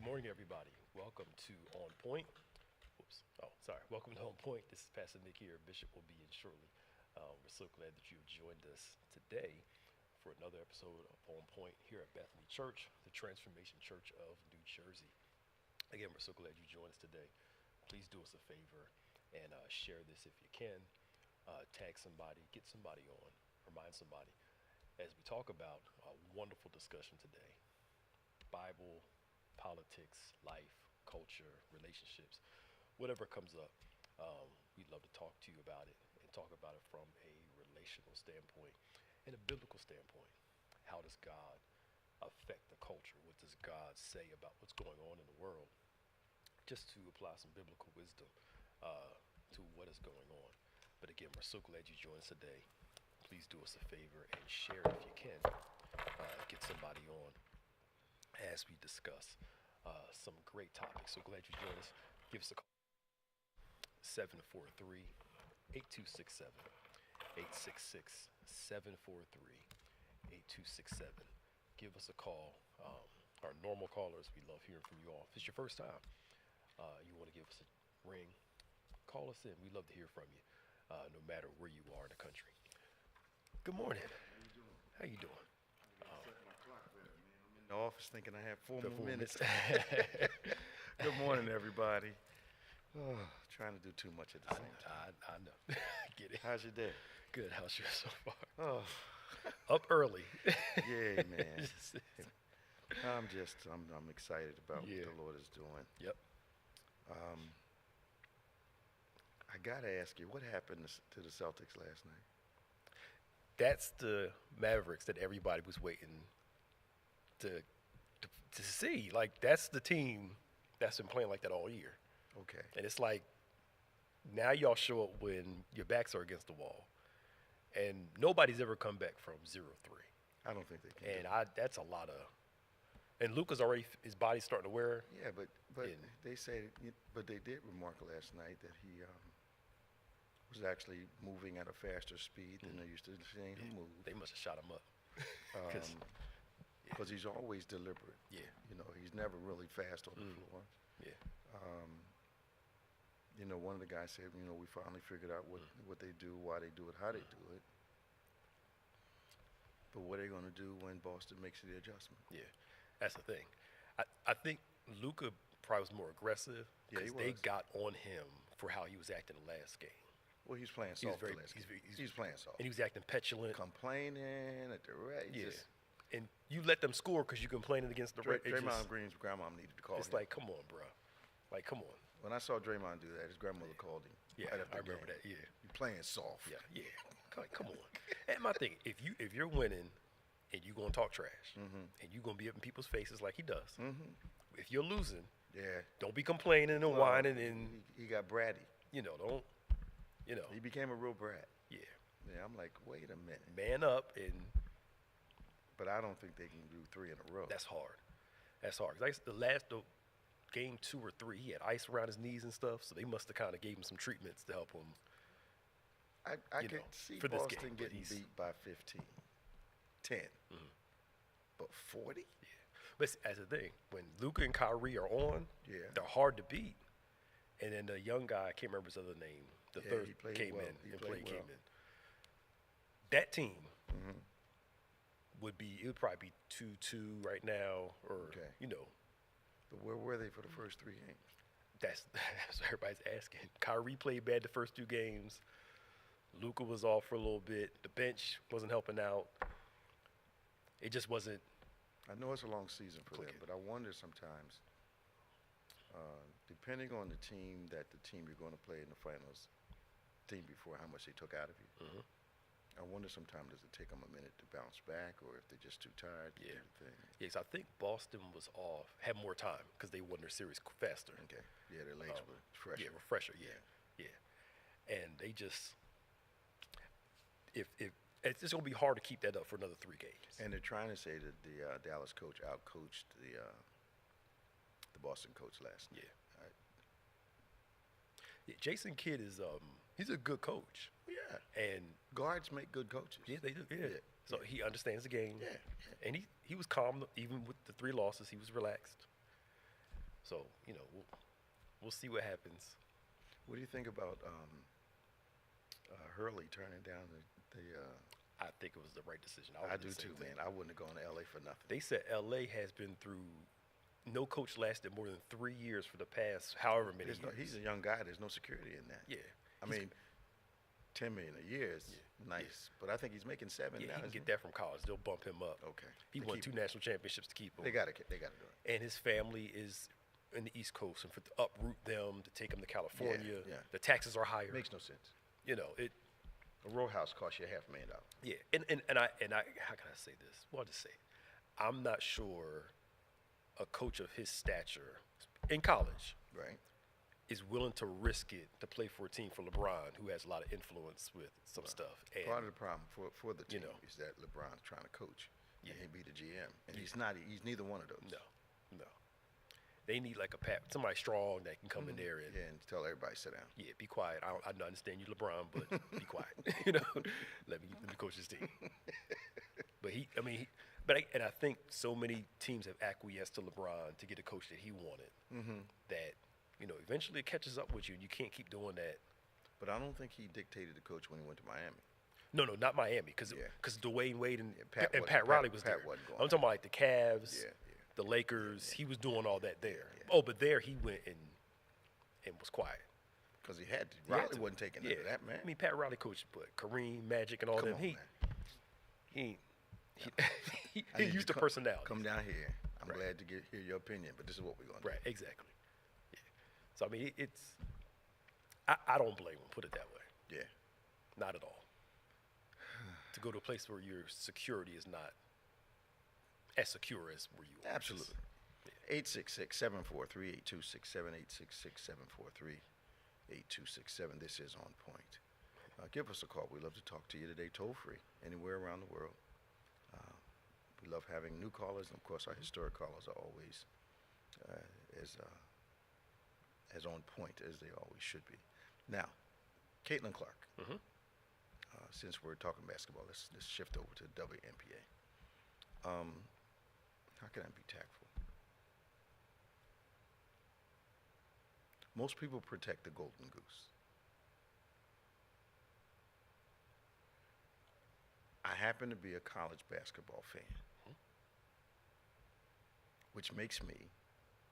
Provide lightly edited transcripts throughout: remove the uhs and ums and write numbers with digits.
morning, everybody. Welcome to On Point. Whoops. Oh, sorry. Welcome to On Point. This is Pastor Nick here. Bishop will be in shortly. We're so glad that you have joined us today for another episode of On Point here at Bethany Church, the Transformation Church of New Jersey. Again, we're so glad you joined us today. Please do us a favor and share this if you can. Tag somebody, get somebody on, remind somebody as we talk about a wonderful discussion today. Bible, politics, life, culture, relationships, whatever comes up, we'd love to talk to you about it and talk about it from a relational standpoint and a biblical standpoint. How does God affect the culture? What does God say about what's going on in the world? Just to apply some biblical wisdom to what is going on. But again, we're so glad you joined us today. Please do us a favor and share it if you can. Get somebody on as we discuss some great topics. So glad you joined us. Give us a call. 743-8267. 866-743-8267. Give us a call. Our normal callers, we love hearing from you all. If it's your first time, you want to give us a ring, call us in. We love to hear from you, no matter where you are in the country. Good morning. How you doing? The office thinking I have four more minutes. Good morning, everybody. Trying to do too much at the same time. I know. Get it. How's your day? Good. How's yours so far? Oh, Up early. yeah, man. I'm excited about what the Lord is doing. Yep. I gotta ask you, what happened to the Celtics last night? That's the Mavericks that everybody was waiting to see. Like, that's the team that's been playing like that all year. Okay. And it's like, now y'all show up when your backs are against the wall. And nobody's ever come back from 0-3. I don't think they can. And that's a lot of. And Luka's already, his body's starting to wear. Yeah, but they did remark last night that he was actually moving at a faster speed than they're used to seeing him move. They must have shot him up. Because he's always deliberate. Yeah. You know, he's never really fast on the floor. Yeah. One of the guys said, we finally figured out what they do, why they do it, how they do it. But what are they going to do when Boston makes the adjustment? Yeah, that's the thing. I think Luka probably was more aggressive because they got on him for how he was acting the last game. Well, he's playing soft. He's playing soft. And he was acting petulant. Complaining at the right. Yeah. And you let them score because you're complaining against the Red. Draymond Green's grandma needed to call him. It's like, come on, bro. Like, come on. When I saw Draymond do that, his grandmother called him. Yeah, right I remember that. Yeah. You're playing soft. Yeah. Come on. And my thing, if you're winning and you're going to talk trash and you're going to be up in people's faces like he does, if you're losing, don't be complaining and whining. And he got bratty. Don't. He became a real brat. Yeah. Yeah, I'm like, wait a minute. Man up. But I don't think they can do three in a row. That's hard. Like the game 2 or 3, he had ice around his knees and stuff, so they must have kind of gave him some treatments to help him. I could see for this Boston game, getting beat by 15, 10. But 40? Yeah. But as a thing, when Luka and Kyrie are on, they're hard to beat. And then the young guy, I can't remember his other name, the third came in. That team would probably be 2-2 right now, or But where were they for the first 3 games? That's what everybody's asking. Kyrie played bad the first 2 games. Luka was off for a little bit. The bench wasn't helping out. It just wasn't. I know it's a long season for them, but I wonder sometimes, depending on the team you're going to play in the finals, team before, how much they took out of you. I wonder sometimes, does it take them a minute to bounce back, or if they're just too tired to do the thing? Yes, I think Boston was off, had more time because they won their series faster. Okay. Yeah, their legs were fresher. Yeah, fresher. Yeah. And they just, if it's just gonna be hard to keep that up for another 3 games. And they're trying to say that the Dallas coach outcoached the Boston coach last night. Yeah, Jason Kidd is he's a good coach. Yeah. And guards make good coaches. Yeah, they do. Yeah. So he understands the game. Yeah. And he was calm even with the 3 losses. He was relaxed. So we'll see what happens. What do you think about Hurley turning down the I think it was the right decision. I do too, man. I wouldn't have gone to LA for nothing. They said LA has been through. No coach lasted more than 3 years for the past however many years. He's a young guy. There's no security in that. Yeah. I mean, $10 million a year is nice, but I think he's making $7 now. Yeah, he can get that from college. They'll bump him up. Okay. He won 2 national championships to keep him. They got to do it. And his family is in the East Coast, and to uproot them to take them to California, the taxes are higher. Makes no sense. A row house costs you $500,000. Yeah, and I how can I say this? Well, I'll just say, I'm not sure a coach of his stature in college, right, is willing to risk it to play for a team for LeBron, who has a lot of influence with some stuff. And part of the problem for the team is that LeBron's trying to coach, and he'd be the GM, and he's not. He's neither one of those. No. They need like somebody strong that can come in there and tell everybody sit down. Yeah, be quiet. I understand you, LeBron, but be quiet. Let me coach this team. But I think so many teams have acquiesced to LeBron to get a coach that he wanted that eventually it catches up with you, and you can't keep doing that. But I don't think he dictated the coach when he went to Miami. No, not Miami, because Dwayne Wade and Pat Riley was there. I'm talking about like the Cavs. The Lakers, he was doing all that there. Oh, but there he went and was quiet. Because he had to. Riley wasn't taking none of that, man. I mean, Pat Riley coached Kareem, Magic, and all them. He used to personality. Come down here. I'm glad to hear your opinion, but this is what we're going to do. Right, exactly. Yeah. So, I mean, I don't blame him, put it that way. Yeah. Not at all. To go to a place where your security is not as secure as where you are. Absolutely. 866-743-8267, 866-786-7438-8267. This is On Point. Give us a call. We'd love to talk to you today, toll free, anywhere around the world. We love having new callers, and of course, our historic callers are always as on point as they always should be. Now, Caitlin Clark. Since we're talking basketball, let's shift over to WNBA. How can I be tactful? Most people protect the golden goose. I happen to be a college basketball fan, which makes me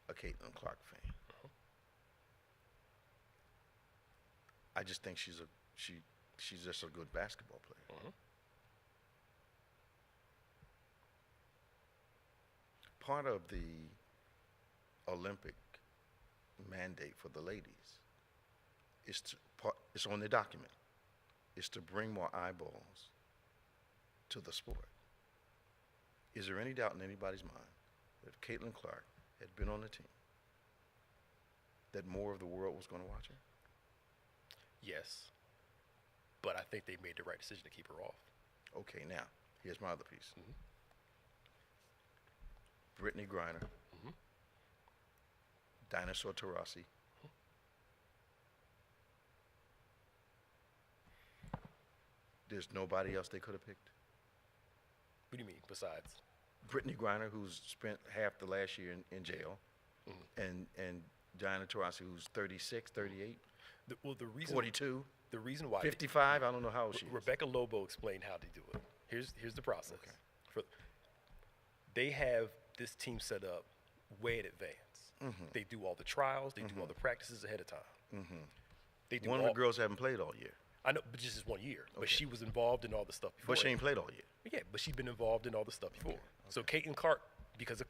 a Caitlin Clark fan. I just think she's just a good basketball player. Part of the Olympic mandate for the ladies is it's on the document, is to bring more eyeballs to the sport. Is there any doubt in anybody's mind that if Caitlin Clark had been on the team, that more of the world was going to watch her? Yes, but I think they made the right decision to keep her off. Okay, now, here's my other piece. Brittany Griner, Dinosaur Taurasi. There's nobody else they could have picked? What do you mean, besides? Brittany Griner, who's spent half the last year in jail, and Diana Taurasi, who's 36, 38, the reason 42, the reason why 55, I don't know how old she is. Rebecca Lobo explained how to do it. Here's the process. Okay. They have this team set up way in advance. They do all the trials, they do all the practices ahead of time. They do One of the girls haven't played all year. I know, but just this 1 year. Okay. But she was involved in all the stuff before. But she ain't played all year. Yeah, but she's been involved in all the stuff before. Okay. So Caitlin Clark, because of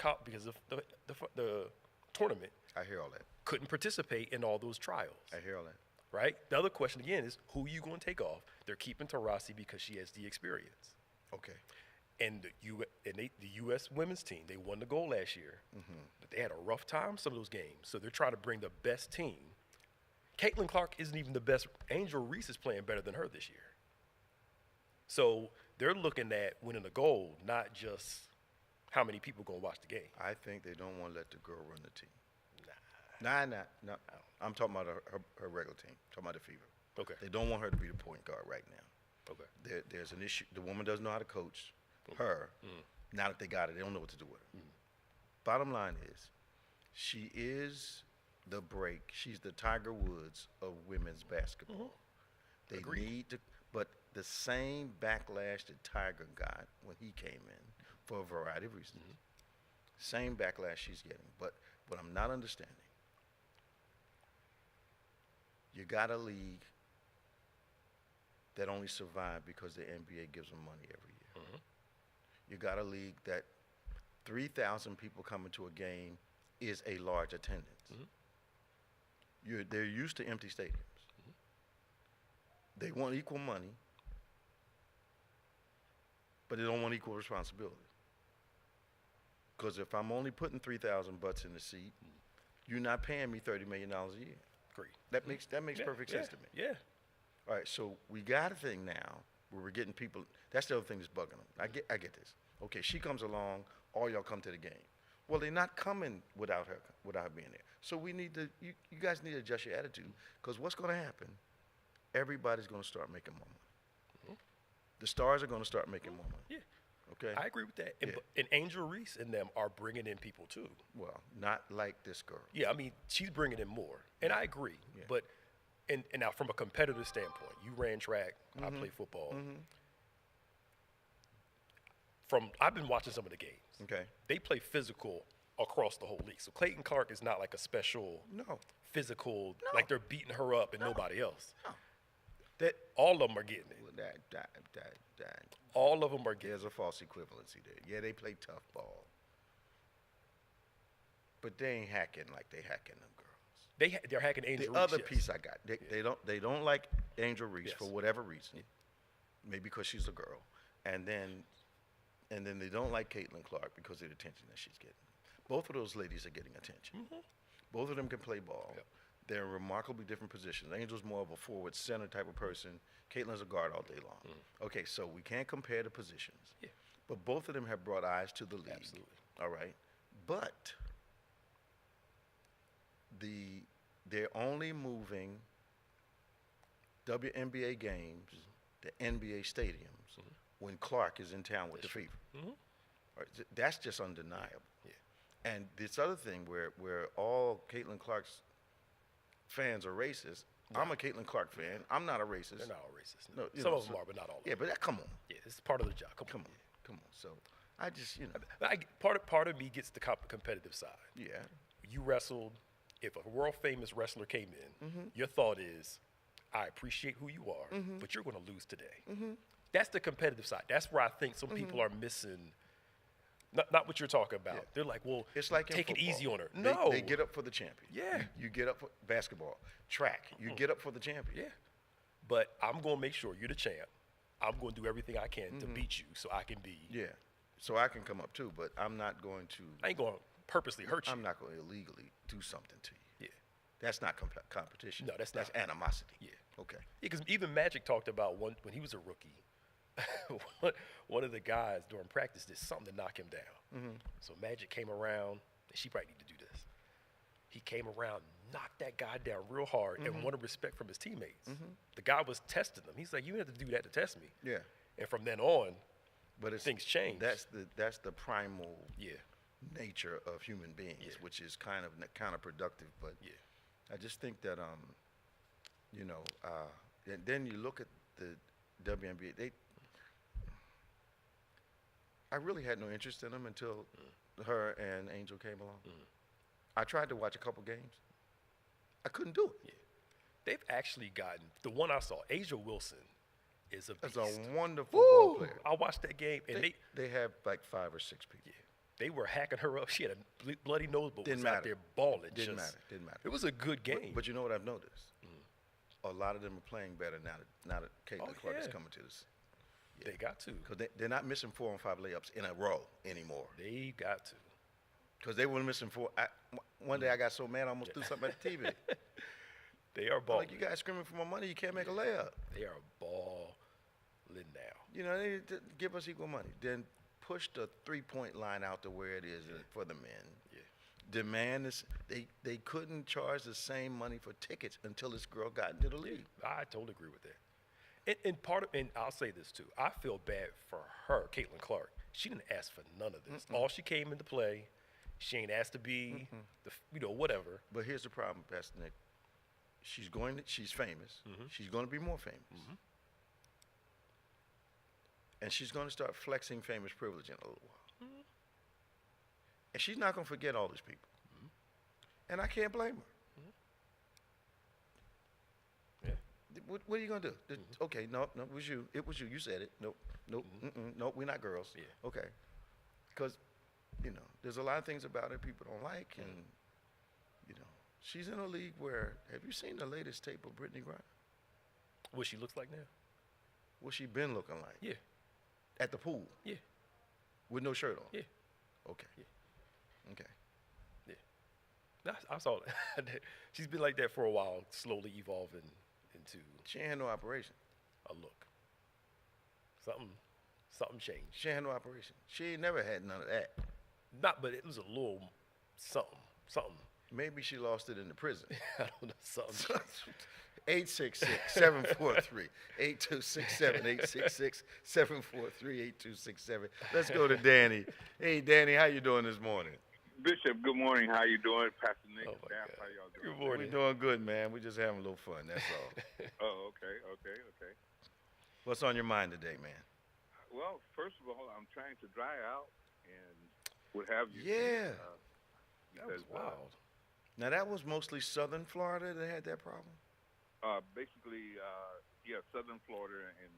the tournament, I hear all that. Couldn't participate in all those trials. I hear all that. Right? The other question again is, who are you going to take off? They're keeping Taurasi because she has the experience. Okay. And the U.S. women's team, they won the gold last year, but they had a rough time some of those games. So they're trying to bring the best team. Caitlin Clark isn't even the best. Angel Reese is playing better than her this year. So they're looking at winning the gold, not just how many people going to watch the game. I think they don't want to let the girl run the team. Nah. I'm talking about her regular team. I'm talking about the Fever. Okay. They don't want her to be the point guard right now. Okay. There's an issue. The woman doesn't know how to coach her. Now that they got it, they don't know what to do with her. Bottom line is, She is the break. She's the Tiger Woods of women's basketball. They Agreed. need to, but the same backlash that Tiger got when he came in, for a variety of reasons, same backlash she's getting. But what I'm not understanding, you got a league that only survived because the NBA gives them money every year. You got a league that 3,000 people coming to a game is a large attendance. They're used to empty stadiums. They want equal money, but they don't want equal responsibility. Because if I'm only putting 3,000 butts in the seat, you're not paying me $30 million a year. Great. That makes perfect sense to me. Yeah. All right, so we got a thing now where we're getting people. That's the other thing that's bugging them. I get this. Okay, she comes along, all y'all come to the game. Well, they're not coming without her being there. So we need to. You guys need to adjust your attitude, because what's going to happen? Everybody's going to start making more money. The stars are going to start making more money. Yeah. Okay. I agree with that. And Angel Reese and them are bringing in people too. Well, not like this girl. Yeah, I mean, she's bringing in more, and I agree. Yeah. But and now from a competitive standpoint, you ran track, I played football. I've been watching some of the games. Okay. They play physical across the whole league. So Clayton Clark is not like a special physical, like they're beating her up and nobody else. No. That all of them are getting it. Well, All of them are getting there's a false equivalency there. Yeah, they play tough ball, but they ain't hacking like they hacking them girls. They're hacking Angel The Reese. other yes. piece I got, they don't like Angel Reese Yes. for whatever reason, maybe because she's a girl, and then they don't like Caitlin Clark because of the attention that she's getting. Both of those ladies are getting attention. Both of them can play ball. Yep. They're in remarkably different positions. Angel's more of a forward center type of person. Caitlin's a guard all day long. Okay, so we can't compare the positions. Yeah. But both of them have brought eyes to the league. Absolutely. All right. But they're only moving WNBA games to NBA stadiums when Clark is in town with the fever. All right, that's just undeniable. Yeah. And this other thing where all Caitlin Clark's fans are racist. I'm a Caitlin Clark fan. I'm not a racist. They're not all racist. No, Some of them are, but not all of them. Yeah, but come on. Yeah, it's part of the job. Come on. So I just, Part of me gets the competitive side. yeah. You wrestled. If a world famous wrestler came in, your thought is, I appreciate who you are, but you're going to lose today. That's the competitive side. That's where I think some people are missing. Not what you're talking about. Yeah. They're like, well, It's like take in it easy football. on her. No. They get up for the champion. Yeah. You get up for basketball, track. You get up for the champion. Yeah. But I'm going to make sure you're the champ. I'm going to do everything I can to beat you so I can be. Yeah. So I can come up too, but I'm not going to. I ain't going to purposely hurt you. I'm not going to illegally do something to you. Yeah. That's not competition. No, that's That's not. animosity. Yeah. Okay. Because even Magic talked about when he was a rookie, one of the guys during practice did something to knock him down. So Magic came around, and she probably need to do this. He came around, knocked that guy down real hard, and wanted respect from his teammates. The guy was testing them. He's like, you didn't have to do that to test me. Yeah. And from then on, But things change. That's the primal Yeah. nature of human beings, which is kind of counterproductive. But Yeah. I just think that and then you look at the WNBA. I really had no interest in them until her and Angel came along. I tried to watch a couple games. I couldn't do it. Yeah. They've actually gotten, the one I saw, Asia Wilson is a beast. That's a wonderful ball Woo! player. I watched that game, and They have like 5 or 6 people. yeah, they were hacking her up. She had a bloody nose, but Didn't was out matter. there balling. Didn't just- matter. It was a good game. But you know what I've noticed? A lot of them are playing better now that Caitlin Clark is yeah. coming to this. They got to. Because they're not missing 4 and 5 layups in a row anymore. They got to. Because they were missing 4. One day I got so mad I almost threw something at the TV. They are I'm balling. like, you guys screaming for more money, you can't make a layup. They are balling now. You know, they need to give us equal money. Then push the 3-point line out to where it is for the men. Yeah. Demand this. They couldn't charge the same money for tickets until this girl got into the league. I totally agree with that. And I'll say this too. I feel bad for her, Caitlin Clark. She didn't ask for none of this. All she came into play, She ain't asked to be, whatever. But here's the problem, Pastor Nick. She's famous. She's going to be more famous. And she's going to start flexing famous privilege in a little while. And she's not going to forget all these people. And I can't blame her. What are you going to do? Okay, no, it was you. It was you. You said it. Nope, nope, we're not girls. Yeah. Okay. Because, there's a lot of things about her people don't like. And, she's in a league where, have you seen the latest tape of Brittany Griner? What she looks like now? What she been looking like? Yeah. At the pool? Yeah. With no shirt on? Yeah. Okay. Yeah. Okay. Yeah. I saw it. She's been like that for a while, slowly evolving into She ain't had no operation. a look. Something changed. She ain't had no operation. She ain't never had none of that. But it was a little something. Maybe she lost it in the prison. I don't know, something. 866-743-8267, 866-743-8267. Let's go to Danny. Hey, Danny, how you doing this morning? Bishop, good morning. How you doing? Pastor Nick, Oh, my staff, God. how y'all doing? Good morning. We're doing good, man. We're just having a little fun, that's all. Oh, okay. What's on your mind today, man? Well, first of all, I'm trying to dry out and what have you. Yeah. That was wild. Now, that was mostly southern Florida that had that problem? Basically, southern Florida and,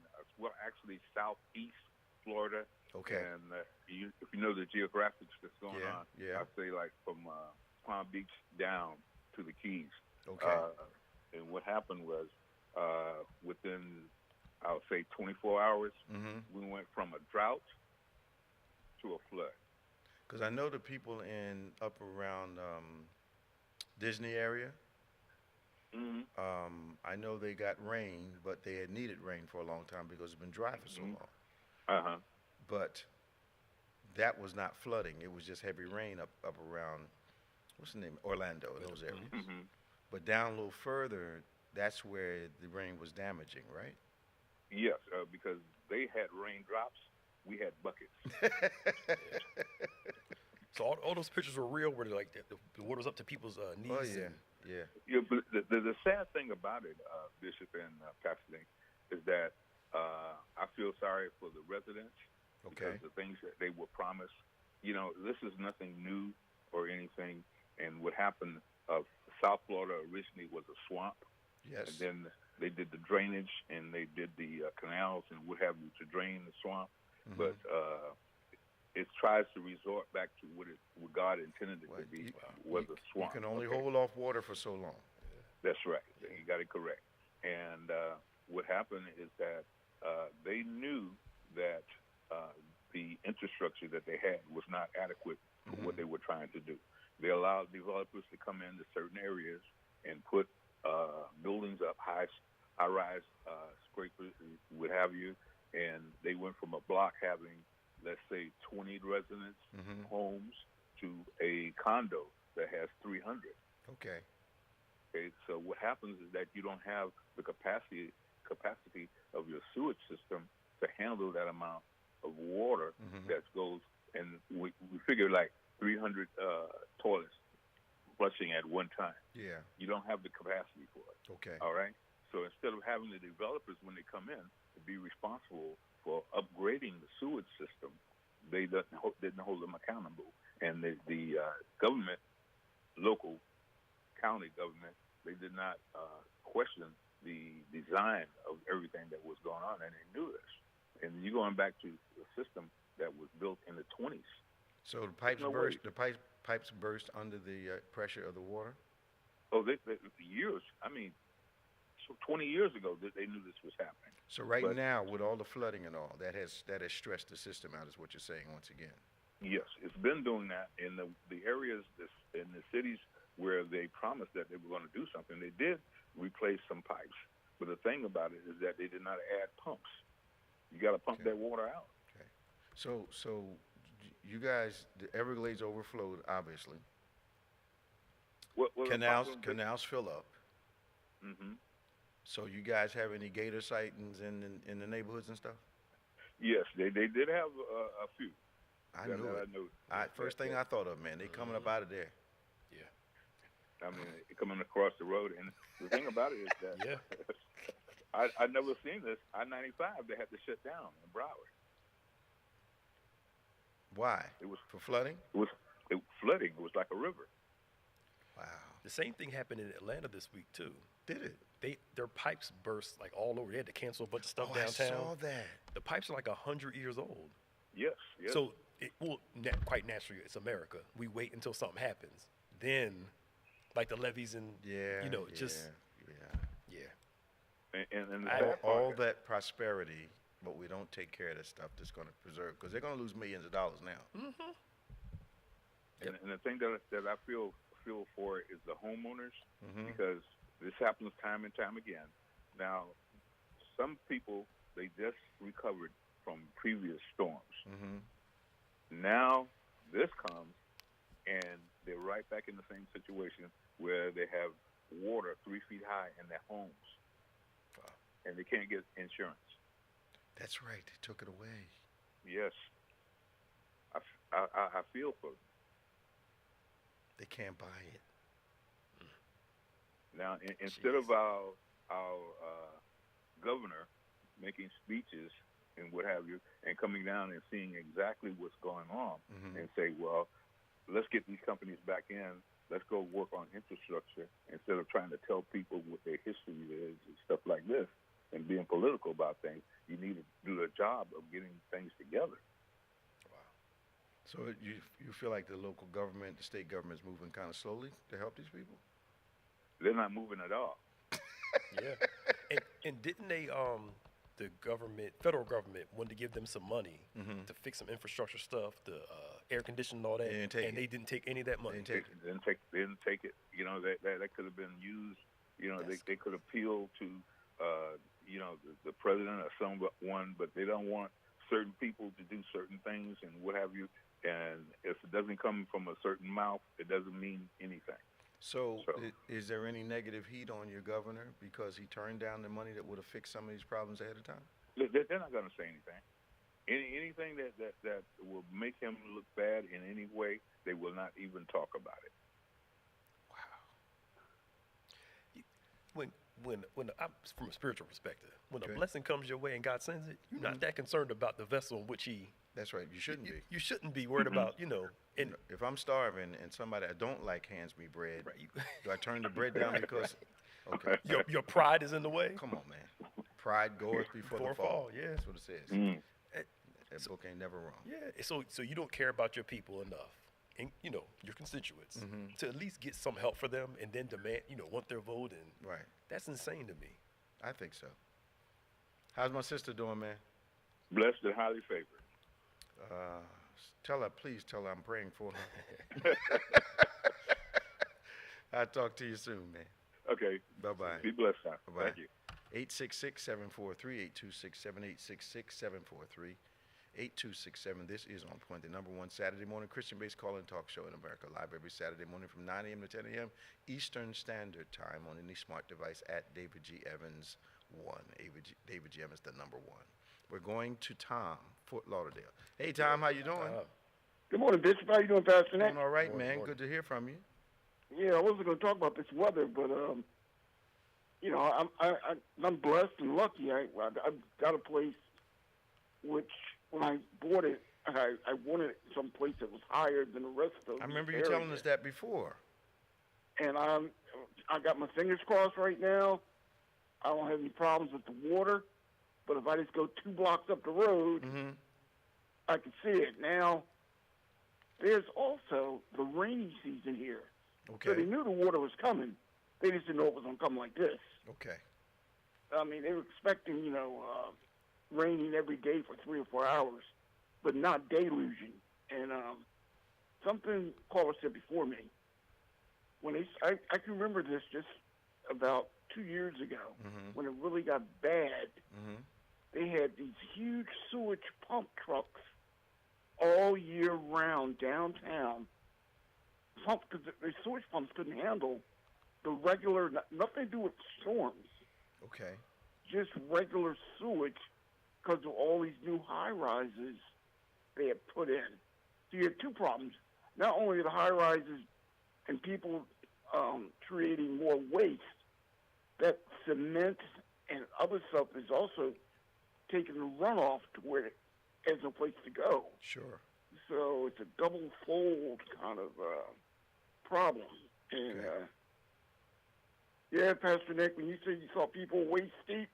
actually southeast Florida. Okay. And if you know the geographics that's going on, Yeah. I'd say like from Palm Beach down to the Keys. Okay. And what happened was within, I would say, 24 hours, we went from a drought to a flood. Because I know the people up around Disney area, I know they got rain, but they had needed rain for a long time because it's been dry for so long. But that was not flooding. It was just heavy rain up around, what's the name? Orlando, those areas. But down a little further, that's where the rain was damaging, right? Yes, because they had raindrops, we had buckets. So all those pictures were real, where like the water was up to people's knees. Oh, yeah. Yeah, but the sad thing about it, Bishop and Pastor Nick, is that I feel sorry for the residents because the things that they were promised. This is nothing new or anything. And what happened, South Florida originally was a swamp. Yes. And then they did the drainage and they did the canals and what have you to drain the swamp. But it tries to resort back to what God intended it to be, was a swamp. You can only hold off water for so long. That's right. You got it correct. And what happened is that they knew that the infrastructure that they had was not adequate for what they were trying to do. They allowed developers to come into certain areas and put buildings up, high-rise scrapers, what have you, and they went from a block having, let's say, 20 residents homes to a condo that has 300. Okay. Okay, so what happens is that you don't have the capacity of your sewage system to handle that amount of water that goes, and we figure like 300 toilets flushing at one time. Yeah. You don't have the capacity for it. Okay. All right? So instead of having the developers, when they come in, to be responsible for upgrading the sewage system, they didn't hold them accountable. And the government, local county government, they did not question the design of everything that was going on, and they knew this. And you're going back to a system that was built in the 20s. So the pipes burst. The pipes burst under the pressure of the water. Oh, they years. I mean, so 20 years ago, they knew this was happening. So now, with all the flooding and all, that has stressed the system out, is what you're saying once again. Yes, it's been doing that in the areas in the cities where they promised that they were going to do something. They did replace some pipes, but the thing about it is that they did not add pumps. You got to pump that water out. Okay. So you guys, the Everglades overflowed, obviously. Canals fill up. So you guys have any gator sightings in the neighborhoods and stuff? Yes, they did have a few. I knew it. First thing I thought of, man, they coming up out of there. Yeah. I mean, coming across the road, and the thing about it is that I never seen this. I-95 they had to shut down in Broward. Why? It was for flooding. It was flooding. It was like a river. Wow. The same thing happened in Atlanta this week too. Did it? Their pipes burst like all over. They had to cancel a bunch of stuff downtown. I saw that. The pipes are like 100 years old. Yes. So, quite naturally, it's America. We wait until something happens. Then, like the levees and, just. Yeah. And all that prosperity, but we don't take care of that stuff that's going to preserve, because they're going to lose millions of dollars now. Mm-hmm. And the thing that I feel for is the homeowners, because this happens time and time again. Now, some people, they just recovered from previous storms. Now, this comes, and they're right back in the same situation where they have water 3 feet high in their homes, and they can't get insurance. That's right. They took it away. Yes. I feel for them. They can't buy it. Now, instead of our governor making speeches and what have you, and coming down and seeing exactly what's going on, and say, well, let's get these companies back in, let's go work on infrastructure, instead of trying to tell people what their history is and stuff like this, and being political about things, you need to do the job of getting things together. Wow. So you feel like the local government, the state government is moving kind of slowly to help these people? They're not moving at all. Yeah. And didn't they, the federal government wanted to give them some money to fix some infrastructure stuff, the air conditioning and all that, they didn't take any of that money. They didn't take it. You know, that could have been used. You know, they could appeal to, the president or someone, but they don't want certain people to do certain things and what have you. And if it doesn't come from a certain mouth, it doesn't mean anything. So is there any negative heat on your governor because he turned down the money that would have fixed some of these problems ahead of time? They're not going to say anything. Anything that will make him look bad in any way, they will not even talk about it. Wow. When I'm from a spiritual perspective, when a blessing comes your way and God sends it, you're not that concerned about the vessel in which He. That's right. You shouldn't be. You shouldn't be worried about, And if I'm starving and somebody I don't like hands me bread, right, do I turn the bread down because? Okay. Your pride is in the way. Come on, man. Pride goeth before the fall. Yeah, that's what it says. That book ain't never wrong. Yeah. So you don't care about your people enough, and your constituents, to at least get some help for them, and then demand, want their vote, and right. That's insane to me. I think so. How's my sister doing, man? Blessed and highly favored. Please tell her I'm praying for her. I'll talk to you soon, man. Okay. Bye-bye. Be blessed, sir. Bye-bye. Thank you. 866-743-8267, 826-7867. This is On Point, the number one Saturday morning Christian-based call-in talk show in America, live every Saturday morning from 9 a.m. to 10 a.m. Eastern Standard Time on any smart device at David G. Evans 1. David G. Evans, the number one. We're going to Tom, Fort Lauderdale. Hey, Tom, how you doing? Good morning, Bishop. How you doing, Pastor Nick? Doing all right, man. Good to hear from you. Yeah, I wasn't going to talk about this weather, but I'm blessed and lucky. I've got a place which, when I bought it, I wanted some place that was higher than the rest of the I remember you telling us that before. And I got my fingers crossed right now. I don't have any problems with the water, but if I just go 2 blocks up the road, I can see it. Now, there's also the rainy season here. Okay. So they knew the water was coming. They just didn't know it was going to come like this. Okay. I mean, they were expecting, raining every day for 3 or 4 hours, but not deluging. And something caller said before me, when I can remember this just about 2 years ago, when it really got bad. They had these huge sewage pump trucks all year round downtown. Because the sewage pumps couldn't handle the regular, nothing to do with storms. Okay. Just regular sewage because of all these new high-rises they had put in. So you have two problems. Not only the high rises and people creating more waste, that cement and other stuff is also taking the runoff to where it has no place to go. Sure. So it's a double-fold kind of problem. And, Okay. yeah, Pastor Nick, when you said you saw people waist deep,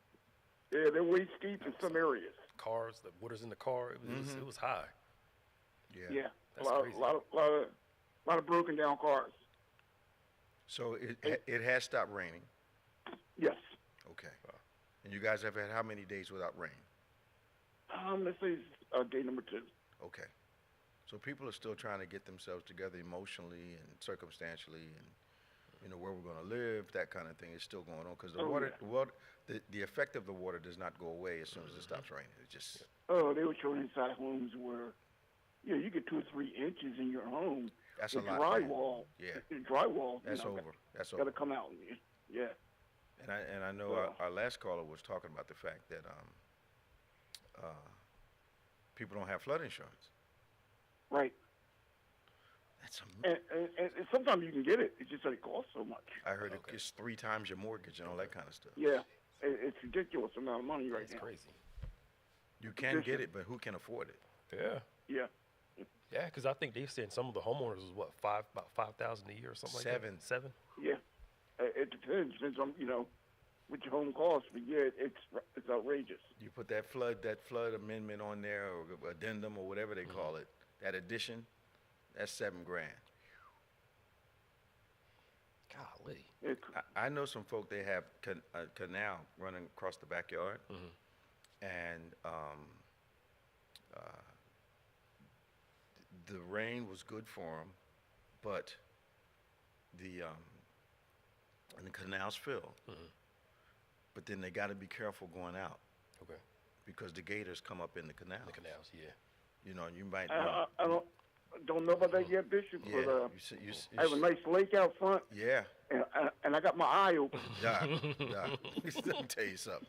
yeah, they're waist deep in some areas. Cars, the water's in the car. It was high. Yeah. Yeah, That's a crazy. lot of broken down cars. So it has stopped raining. Yes. Okay. And you guys have had how many days without rain? Let's say it's day number 2. Okay. So people are still trying to get themselves together emotionally and circumstantially, and where we're going to live, that kind of thing is still going on because the effect of the water does not go away as soon as it stops raining. It just Oh, they were showing inside homes where, you get 2 or 3 inches in your home. that's The a lot. man. drywall. Yeah. The drywall. That's over. That's Got to over. come out. Yeah. And I know Well- our last caller was talking about the fact that people don't have flood insurance. Right. That's amazing. And sometimes you can get it. It's just that it costs so much. I heard Okay. it's 3 times your mortgage and all that kind of stuff. Yeah. It's ridiculous amount of money right That's now. crazy. You can get it, but who can afford it? Yeah. Yeah. Yeah, because I think they've said some of the homeowners was about 5,000 a year or something like Seven. that. 7. Yeah. It depends on, what your home costs, but yeah, it's outrageous. You put that flood amendment on there, or addendum, or whatever they call it, that addition, that's $7,000. Golly. It's, I know some folk, they have a canal running across the backyard, and the rain was good for them, but and the canal's filled. But then they got to be careful going out Okay. because the gators come up in the canal. The canals, yeah. You might. I don't know about that yet, Bishop, yeah. but You I have a nice lake out front, yeah. and I got my eye open. Doc, let me tell you something.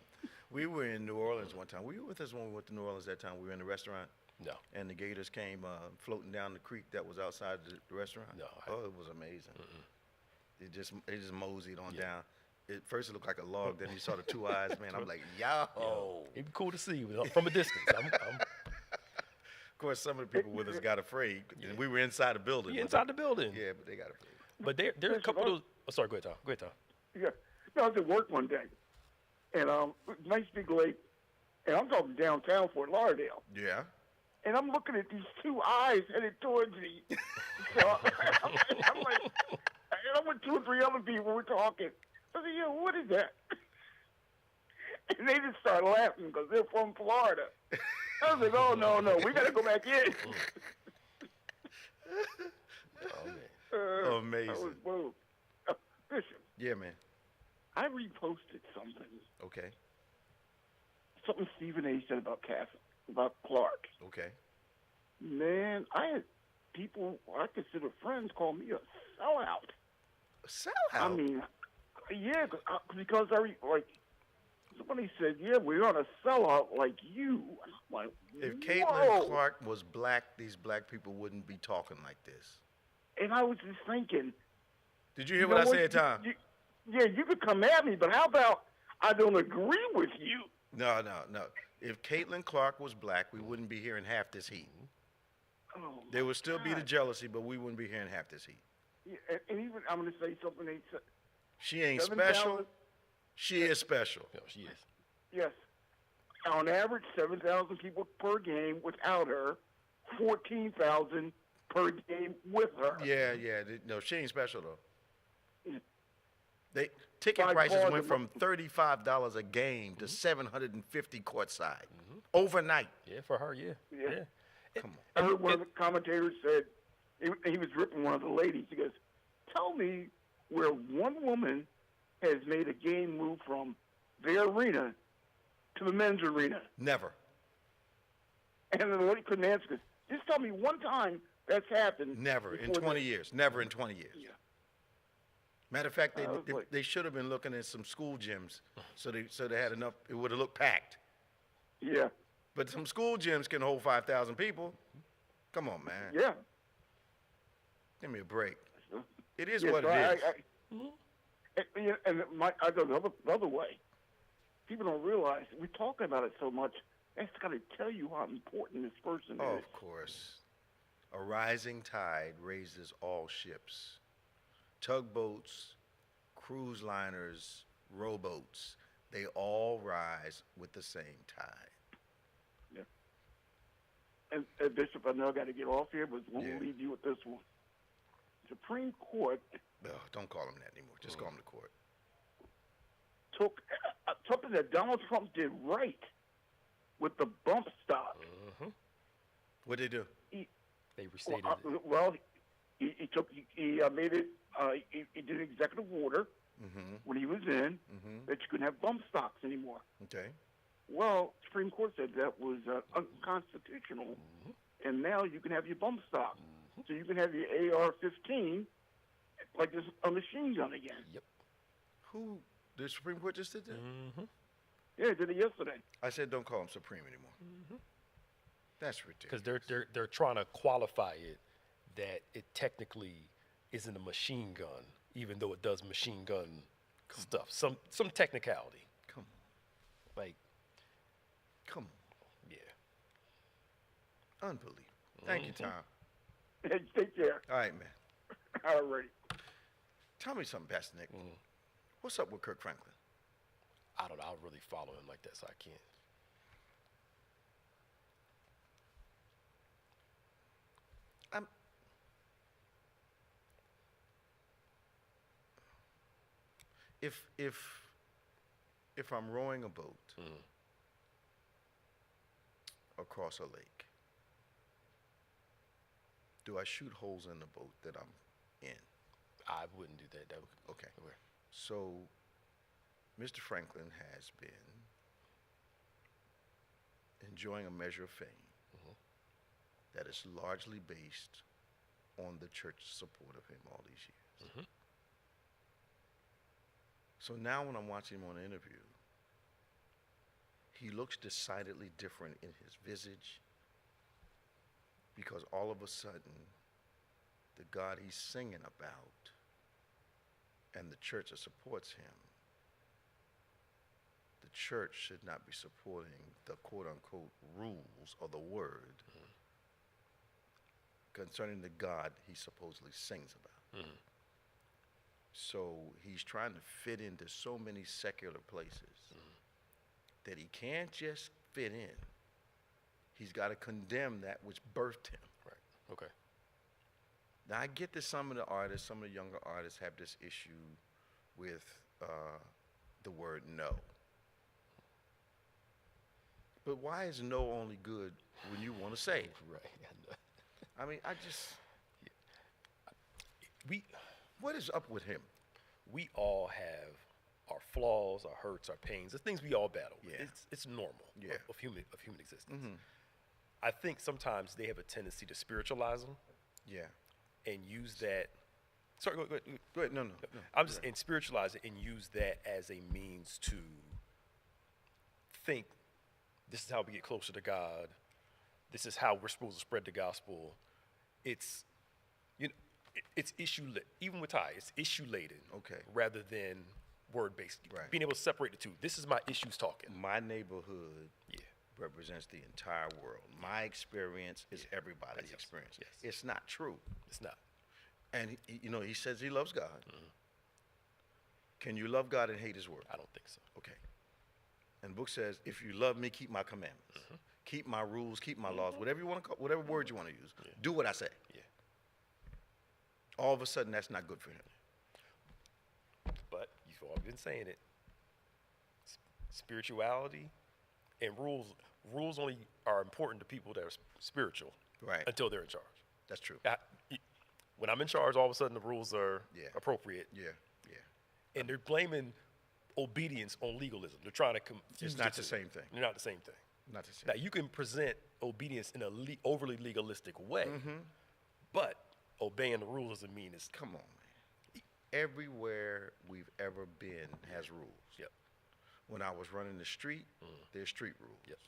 We were in New Orleans one time. Were you with us when we went to New Orleans that time? We were in the restaurant, No. and the gators came floating down the creek that was outside the restaurant. No, Oh, it was amazing. They just moseyed on Yeah. down. At first, it looked like a log. Then you saw the 2 eyes, man. I'm like, yo. It'd be cool to see from a distance. Of course, some of the people with us got afraid. And we were inside the building. Yeah, inside the building. Yeah, but they got afraid. But there's a couple of those. Oh, sorry, go ahead, Tom. Go ahead, Tom. Yeah. I was at work one day, and nice big lake, and I'm talking downtown Fort Lauderdale, Yeah. and I'm looking at these 2 eyes headed towards me. So I'm like, and I'm with 2 or 3 other people. We're talking. I said, "Yo, what is that?" And they just start laughing because they're from Florida. I was like, "Oh no, we got to go back in." Oh, man. Amazing. I was, whoa. Bishop, Yeah, man. I reposted something Okay. Stephen A. said about Clark. Okay. Man, I had people I consider friends call me a sellout. Sellout. I mean, yeah, because somebody said, "Yeah, we're on a sellout like you." And I'm like, If whoa. Caitlin Clark was black, these black people wouldn't be talking like this. And I was just thinking, Did you hear what I said, Tom? You could come at me, but how about I don't agree with you? No. If Caitlin Clark was black, we wouldn't be hearing half this heat. Oh, There would still be the God. jealousy, but we wouldn't be hearing half this heat. Yeah, and even I'm going to say something. They said, She ain't 7,000 special. She is special. No, she is. Yes, on average, 7,000 people per game without her, 14,000 per game with her. Yeah. No, she ain't special though. Yeah. Ticket By prices far went the from $35 a game to $750 courtside overnight. Yeah, for her, yeah. Yeah. Come on. I heard one of the commentators said, he was ripping one of the ladies. He goes, "Tell me where one woman has made a game move from their arena to the men's arena." Never. And the lady couldn't answer. Goes, "Just tell me one time that's happened." Never in before 20 years. Never in 20 years. Yeah. Matter of fact, I was like- they should have been looking at some school gyms so they had enough. It would have looked packed. Yeah. But some school gyms can hold 5,000 people. Come on, man. Yeah. Give me a break. So, It is yeah, what so it is. And I go the other way. People don't realize we're talking about it so much. That's got to tell you how important this person Oh, is. of course. A rising tide raises all ships. Tugboats, cruise liners, rowboats, they all rise with the same tide. Yeah. And Bishop, I know I got to get off here, but we'll Yeah. leave you with this one. Supreme Court Oh, don't call him that anymore. Just call him the court. took something that Donald Trump did right with the bump stock. Mm-hmm. What'd they do? They restated it. He made it. He did an executive order when he was in that you couldn't have bump stocks anymore. Okay. Well, Supreme Court said that was unconstitutional, and now you can have your bump stock. So you can have your AR-15 like this a machine gun again. Yep. Who? The Supreme Court just did that? Mm-hmm. Yeah, did it yesterday. I said don't call him Supreme anymore. That's ridiculous. Because they're trying to qualify it that it technically isn't a machine gun, even though it does machine gun stuff. Some technicality. Come on. Like, Come on. yeah. Unbelievable. Thank you, Tom. Take care. All right, man. All righty. Tell me something, Pastor Nick. What's up with Kirk Franklin? I don't know. I don't really follow him like that, so I can't. If I'm rowing a boat across a lake, do I shoot holes in the boat that I'm in? I wouldn't do that. That would, Okay. So, Mr. Franklin has been enjoying a measure of fame that is largely based on the church's support of him all these years. So now when I'm watching him on an interview, he looks decidedly different in his visage because all of a sudden, the God he's singing about and the church that supports him, the church should not be supporting the quote-unquote rules of the word concerning the God he supposedly sings about. So he's trying to fit into so many secular places that he can't just fit in. He's got to condemn that which birthed him. right. Okay. Now, I get that some of the artists, some of the younger artists have this issue with the word no. But why is no only good when you want to say it? Right. I mean, We what is up with him? we all have our flaws, our hurts, our pains, the things we all battle with. Yeah. It's normal of human existence. I think sometimes they have a tendency to spiritualize them Yeah. and use that. Sorry, go ahead. Go ahead. No. I'm just and spiritualize it and use that as a means to think this is how we get closer to God. This is how we're supposed to spread the gospel. It's it's even with Ty, it's issue laden. Okay. Rather than word based. Right. Being able to separate the two. This is my issues talking. My neighborhood Yeah. represents the entire world. My experience is everybody's Yes. experience. Yes. It's not true. It's not. And he says he loves God. Can you love God and hate his word? I don't think so. Okay. And the book says, if you love me, keep my commandments. Keep my rules, keep my laws, whatever you want to call, whatever word you want to use. Do what I say. Yeah. All of a sudden, that's not good for him. But you've all been saying it. Spirituality and rules only are important to people that are spiritual. Right. Until they're in charge. That's true. When I'm in charge, all of a sudden the rules are appropriate. Yeah. And they're blaming obedience on legalism. They're trying to confuse It's not the the two. same thing. They're not the same thing. Not the same. Now, you can present obedience in a overly legalistic way, but obeying the rules doesn't mean it's... Come on, man. Everywhere we've ever been has rules. Yep. When I was running the street, there's street rules. Yep.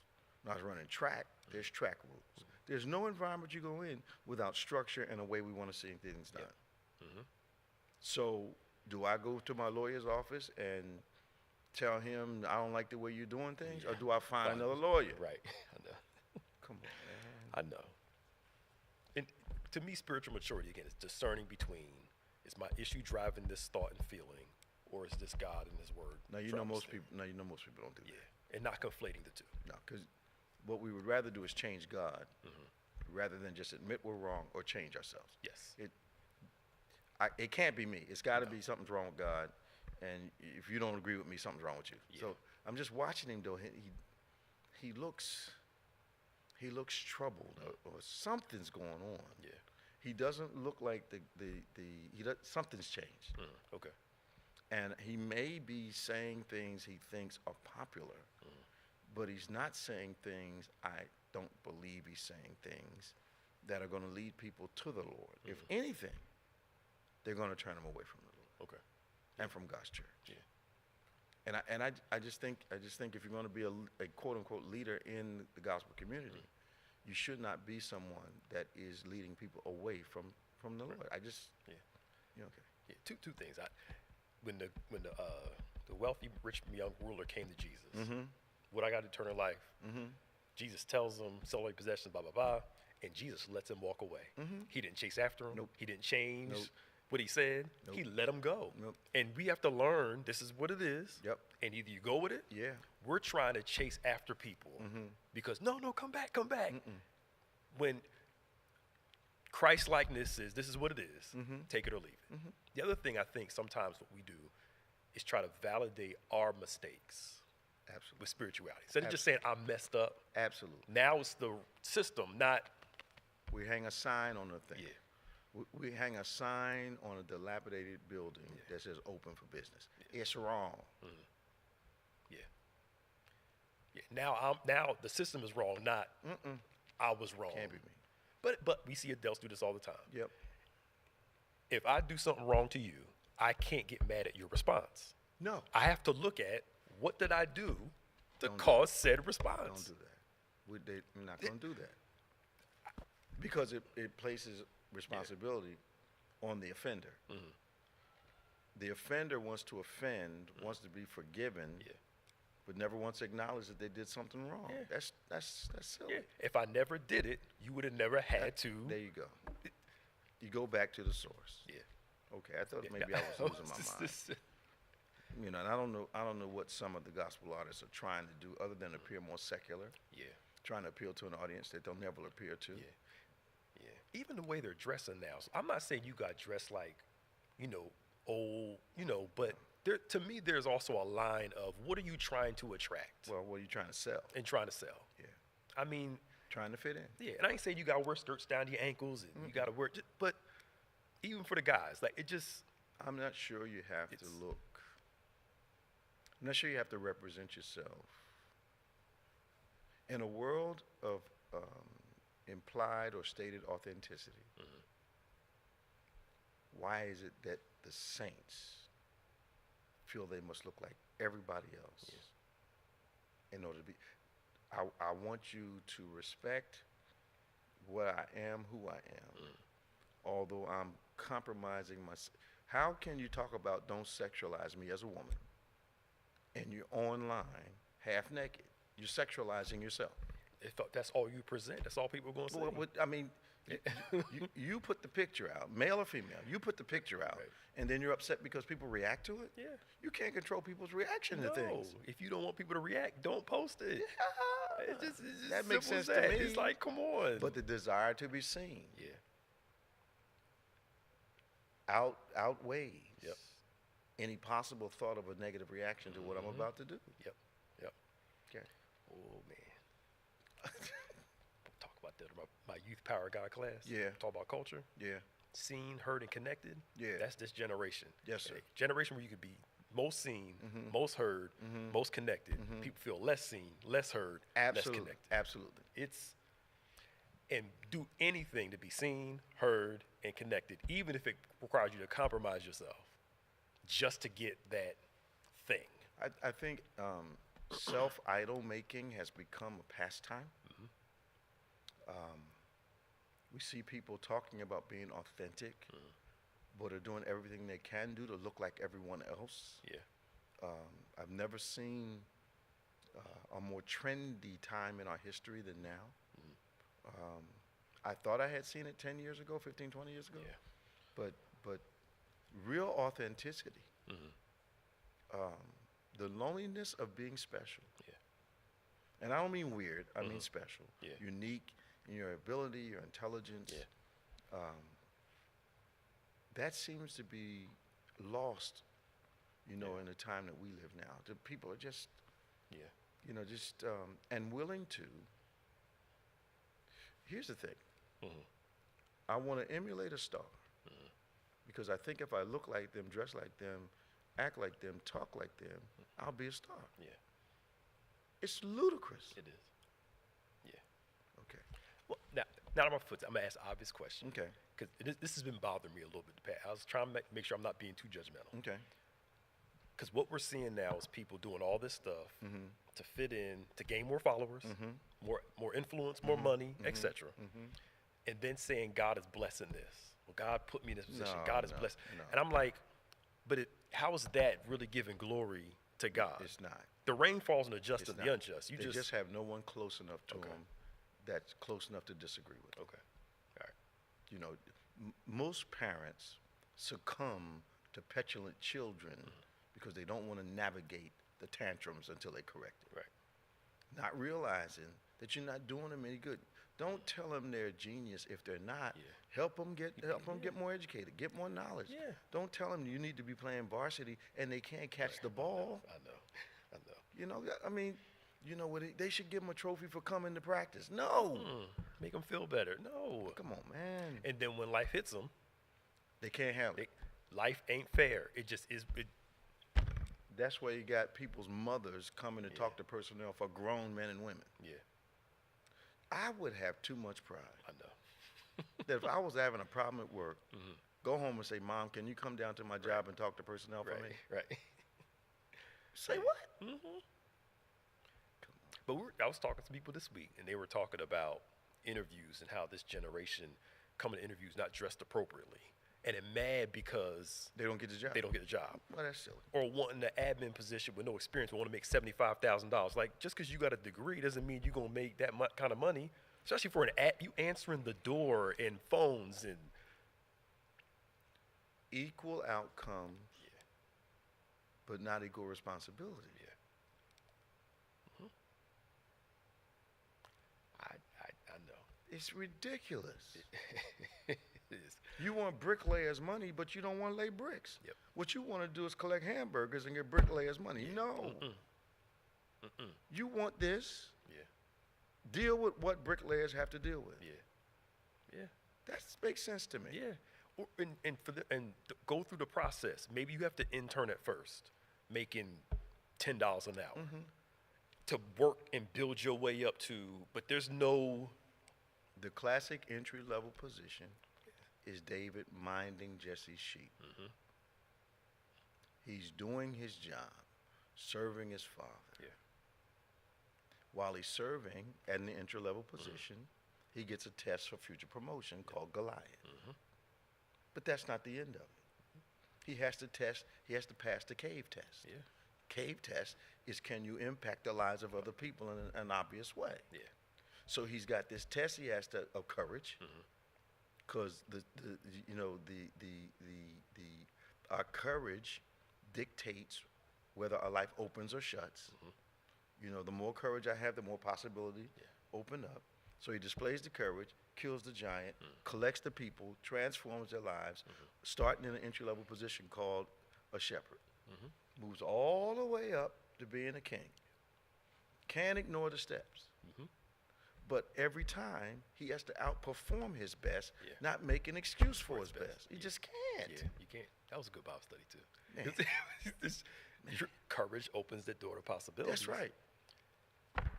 When I was running track, there's track rules. There's no environment you go in without structure and a way we want to see things done. Mm-hmm. So do I go to my lawyer's office and tell him I don't like the way you're doing things, or do I find another lawyer? Right. I know. Come on, man. I know. And to me, spiritual maturity, again, is discerning between, is my issue driving this thought and feeling, or is this God and His Word? Now you know most people don't do Yeah, that. and not conflating the two. No, because what we would rather do is change God, rather than just admit we're wrong or change ourselves. Yes. It can't be me. It's got to be something's wrong with God, and if you don't agree with me, something's wrong with you. Yeah. So I'm just watching him though. He looks troubled, or something's going on. Yeah. He doesn't look like something's changed. Okay. And he may be saying things he thinks are popular, but he's not saying things, I don't believe he's saying things that are going to lead people to the Lord. If anything, they're going to turn them away from the Lord. Okay. And from God's church. Yeah. And I just think if you're going to be a quote unquote leader in the gospel community, you should not be someone that is leading people away from the Lord. Okay. Yeah. Two things. When the wealthy rich young ruler came to Jesus, what I got eternal life. Jesus tells him, sell all your possessions, blah blah blah, and Jesus lets him walk away. He didn't chase after him. Nope. He didn't change Nope. what he said. Nope. He let him go. Nope. And we have to learn this is what it is. Yep. And either you go with it. Yeah. We're trying to chase after people because no, come back. When Christ likeness is, this is what it is. Take it or leave it. The other thing I think sometimes what we do is try to validate our mistakes. Absolutely. With spirituality. Instead of just saying, I messed up. Absolutely. Now it's the system, not. We hang a sign on the thing. Yeah. We hang a sign on a dilapidated building that says open for business. It's wrong. Yeah. Now the system is wrong, not I was wrong. Can't be me. But we see adults do this all the time. Yep. If I do something wrong to you, I can't get mad at your response. No. I have to look at what did I do to cause said response. Don't do that. We're not going to do that. Because it places responsibility on the offender. The offender wants to offend, wants to be forgiven, but never wants to acknowledge that they did something wrong. Yeah. That's silly. Yeah. If I never did it, you would have never had to. There you go. You go back to the source. Yeah. Okay, I thought maybe I was losing my mind. And I don't know what some of the gospel artists are trying to do other than appear more secular. Yeah. Trying to appeal to an audience that they'll never appear to. Yeah. Even the way they're dressing now. So I'm not saying you got dressed like, old, but to me there's also a line of what are you trying to attract? Well, what are you trying to sell? And trying to sell. Yeah. I mean, trying to fit in. Yeah, and I ain't saying you gotta wear skirts down to your ankles and you gotta wear, but even for the guys, like it just. I'm not sure you have to look. I'm not sure you have to represent yourself. In a world of implied or stated authenticity, why is it that the saints feel they must look like everybody else in order to be? I want you to respect what I am, who I am, although I'm compromising myself. How can you talk about don't sexualize me as a woman and you're online half naked? You're sexualizing yourself. That's all you present. That's all people are going to say. Well, I mean, you put the picture out, male or female. You put the picture out, and then you're upset because people react to it? Yeah. You can't control people's reaction to things. If you don't want people to react, don't post it. Yeah. It's just that makes sense to me. It's like, come on. But the desire to be seen outweighs any possible thought of a negative reaction to what I'm about to do. Yep. Okay. Oh, man. Talk about that in my youth power guy class. Yeah. Talk about culture. Yeah. Seen, heard, and connected. Yeah. That's this generation. Yes, sir. A generation where you could be most seen, most heard, most connected. People feel less seen, less heard, less connected. Absolutely. And do anything to be seen, heard, and connected, even if it requires you to compromise yourself just to get that thing. I think self-idol making has become a pastime. We see people talking about being authentic, but are doing everything they can do to look like everyone else. Yeah. I've never seen a more trendy time in our history than now. I thought I had seen it 10 years ago, 15, 20 years ago. Yeah. But real authenticity, the loneliness of being special. Yeah. And I don't mean weird, I mean special. Yeah. Unique in your ability, your intelligence. Yeah. That seems to be lost, in the time that we live now. The people are just, and willing to. Here's the thing. I want to emulate a star because I think if I look like them, dress like them, act like them, talk like them, I'll be a star. Yeah. It's ludicrous. It is. Yeah. Okay. Well, now on my foot, I'm gonna ask an obvious question. Okay. Because this has been bothering me a little bit. I was trying to make sure I'm not being too judgmental. Okay. Because what we're seeing now is people doing all this stuff to fit in, to gain more followers, more influence, more money, etc. And then saying God is blessing this. Well, God put me in this position. God is blessed. No. And I'm like, but how is that really giving glory to God? It's not. The rain falls on the just It's and not. the unjust. They just have no one close enough to Okay. them that's close enough to disagree with them. Okay. All right. Most parents succumb to petulant children because they don't want to navigate the tantrums until they correct it. Right. Not realizing that you're not doing them any good. Don't tell them they're a genius if they're not. Yeah. Help them get more educated, get more knowledge. Yeah. Don't tell them you need to be playing varsity and they can't catch the ball. I know. They should give them a trophy for coming to practice. No. Make them feel better. No. Come on, man. And then when life hits them, They can't handle it. life ain't fair. It just is. That's why you got people's mothers coming to talk to personnel for grown men and women. Yeah, I would have too much pride I know. that if I was having a problem at work, go home and say, Mom, can you come down to my job and talk to personnel for me? Right. Say what? But I was talking to people this week, and they were talking about interviews and how this generation coming to interviews not dressed appropriately, and they're mad because They don't get the job. they don't get a job. Well, that's silly. Or wanting an admin position with no experience, want to make $75,000. Like, just because you got a degree doesn't mean you're gonna make that kind of money. Especially for an you answering the door and phones and Equal outcomes, but not equal responsibility. I know. It's ridiculous. It is. You want bricklayers' money, but you don't want to lay bricks. Yep. What you want to do is collect hamburgers and get bricklayers' money. No. You want this. Yeah. Deal with what bricklayers have to deal with. Yeah. That makes sense to me. Yeah. Or, go through the process. Maybe you have to intern at first, making $10 an hour to work and build your way up to. But there's no. The classic entry-level position is David minding Jesse's sheep. He's doing his job, serving his father. Yeah. While he's serving at the entry-level position, he gets a test for future promotion called Goliath. But that's not the end of it. He has to pass the cave test. Yeah. Cave test is, can you impact the lives of other people in an obvious way? Yeah. So he's got this test he has to of courage, because our courage dictates whether our life opens or shuts. The more courage I have, the more possibility open up. So he displays the courage, kills the giant, collects the people, transforms their lives, starting in an entry-level position called a shepherd. Moves all the way up to being a king. Can't ignore the steps. But every time, he has to outperform his best, not make an excuse for his best. He just can't. Yeah, you can't. That was a good Bible study, too. Your courage opens the door to possibilities. That's right.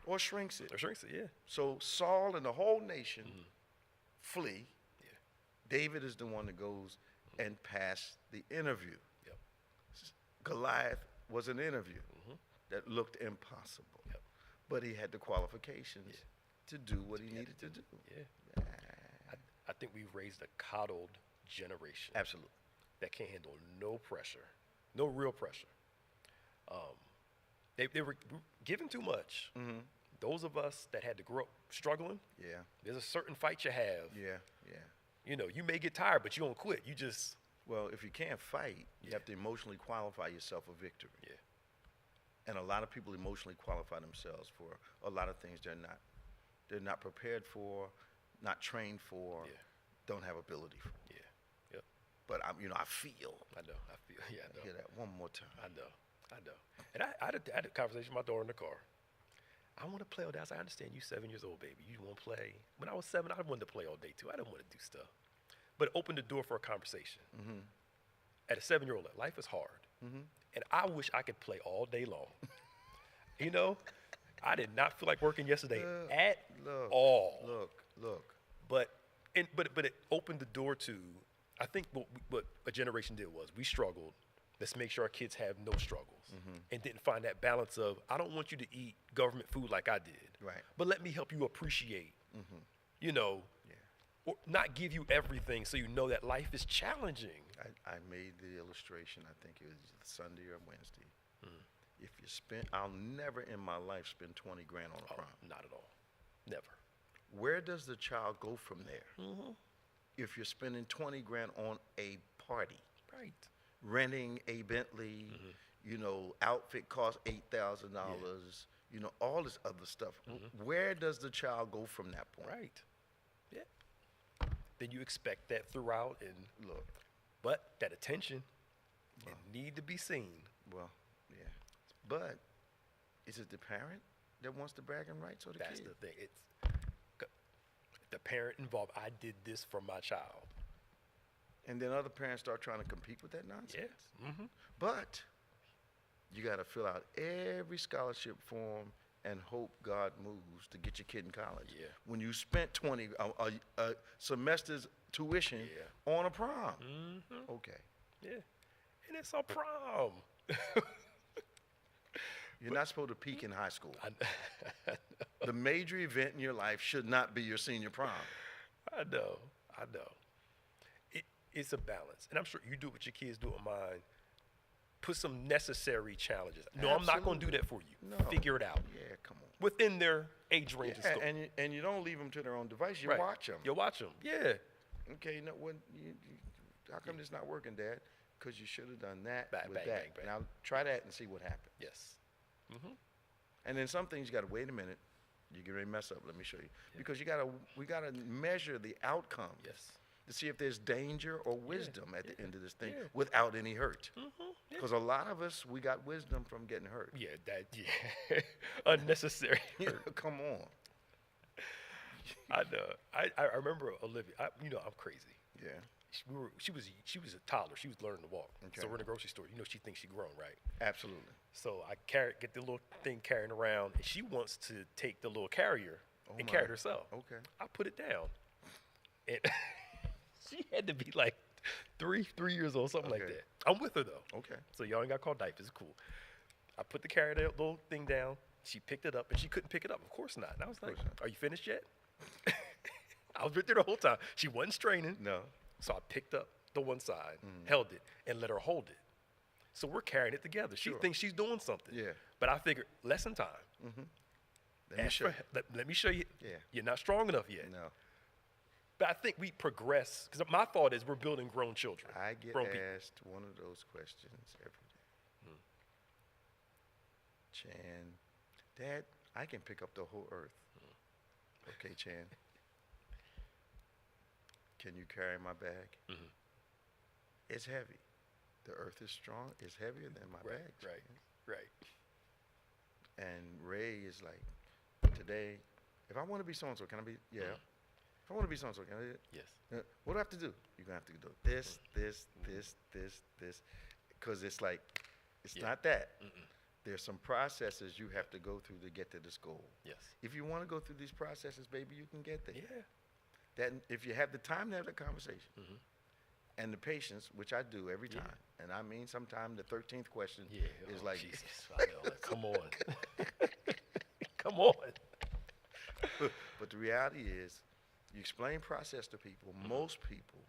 Or shrinks it. Or shrinks it, yeah. So Saul and the whole nation flee. Yeah. David is the one that goes and passes the interview. Yep. Goliath was an interview that looked impossible. Yep. But he had the qualifications to do what he needed to do. Yeah. I think we've raised a coddled generation. Absolutely. That can't handle no pressure, no real pressure. They were given too much. Mm-hmm. Those of us that had to grow up struggling, Yeah. there's a certain fight you have. Yeah. Yeah. You know, you may get tired, but you don't quit. You just, Well, if you can't fight, you Yeah. have to emotionally qualify yourself for victory. yeah, And a lot of people emotionally qualify themselves for a lot of things they're not prepared for, not trained for, Yeah. don't have ability for. yeah, yep. But I feel. I know. I feel. Yeah, I know. Hear that one more time. I know. And I had a conversation with my daughter in the car. I want to play all day. I said, I understand you 7 years old, baby. You want to play. When I was 7, I wanted to play all day too. I didn't want to do stuff. But it opened the door for a conversation. Mm-hmm. At a 7-year-old, life is hard. Mm-hmm. And I wish I could play all day long. You know, I did not feel like working yesterday at all. Look. But it opened the door to, I think what a generation did was we struggled. Let's make sure our kids have no struggles. Mm-hmm. And didn't find that balance of, I don't want you to eat government food like I did. Right. But let me help you appreciate, Mm-hmm. you know, Yeah. or not give you everything so you know that life is challenging. I made the illustration, I think it was Sunday or Wednesday. Mm. If you I'll never in my life spend 20 grand on a prom. Not at all. Never. Where does the child go from there? Mm-hmm. If you're spending 20 grand on a party, Right. renting a Bentley, Mm-hmm. you know, outfit costs $8,000, you know, all this other stuff. Where does the child go from that point? Right. Yeah. Then you expect that throughout, and Look, but that attention, it need to be seen. well, yeah. But is it the parent that wants the bragging rights or the That's kid? the thing. It's the parent involved. I did this for my child. And then other parents start trying to compete with that nonsense. Yes. Mm-hmm. But you got to fill out every scholarship form and hope God moves to get your kid in college. Yeah. When you spent a semester's tuition Yeah. on a prom. Mm-hmm. Okay. Yeah. And it's a prom. You're not supposed to peak in high school. I The major event in your life should not be your senior prom. know. It's a balance. And I'm sure you do it with your kids, do it with mine. Put some necessary challenges. No, I'm not going to do that for you. No. Figure it out. Yeah, come on. Within their age range and stuff. And you don't leave them to their own device. You Right. watch them. You watch them. Yeah. Okay, you know what? How come this not working, Dad? Because you should have done that Bang, with bang, that. bang, bang. Now try that and see what happens. Yes. Mm-hmm. And then some things you got to wait a minute. You get ready to mess up. Let me show you. Yeah. Because we gotta measure the outcome Yes. to see if there's danger or wisdom at the end of this thing Yeah. without any hurt. Mm-hmm. Yeah. Because a lot of us, we got wisdom from getting hurt. Yeah, unnecessary. Come on. I know. I remember Olivia. I'm crazy. Yeah. She was a toddler. She was learning to walk. Okay. So we're in the grocery store. You know, she thinks she's grown, right? Absolutely. So I get the little thing carrying around, and she wants to take the little carrier and my. carry it herself. Okay. I put it down, and she had to be like three years old, something like Okay. that. I'm with her though. Okay. So y'all ain't got called diapers. It's cool. I put the carrier, little thing down. She picked it up, and she couldn't pick it up. Of course not. And I was like, course not. "Are you finished yet?" I was with her the whole time. She wasn't straining. No. So I picked up the one side, Mm-hmm. held it, and let her hold it. So we're carrying it together. She Sure. thinks she's doing something. Yeah. But I figured, lesson time. Let me show you. Let me show you. Yeah. You're not strong enough yet. No. But I think we progress, because my thought is we're building grown children. I get grown people. asked one of those questions every day. Chan, Dad, I can pick up the whole earth. Okay, Chan. Can you carry my bag? It's heavy. The earth is strong. It's heavier than my bag. Right. And Ray is like, today, if I want to be so-and-so, can I be? Yeah. If I want to be so-and-so, can I? Yes. What do I have to do? You're going to have to do this. Because it's like, it's Yeah. not that. There's some processes you have to go through to get to this goal. Yes. If you want to go through these processes, baby, you can get there. Yeah. That if you have the time to have that conversation and the patience, which I do every Yeah. time, and I mean sometimes the 13th question Yeah. is Oh, like, Jesus. I know. Like, come on. Come on. but the reality is, You explain process to people, most people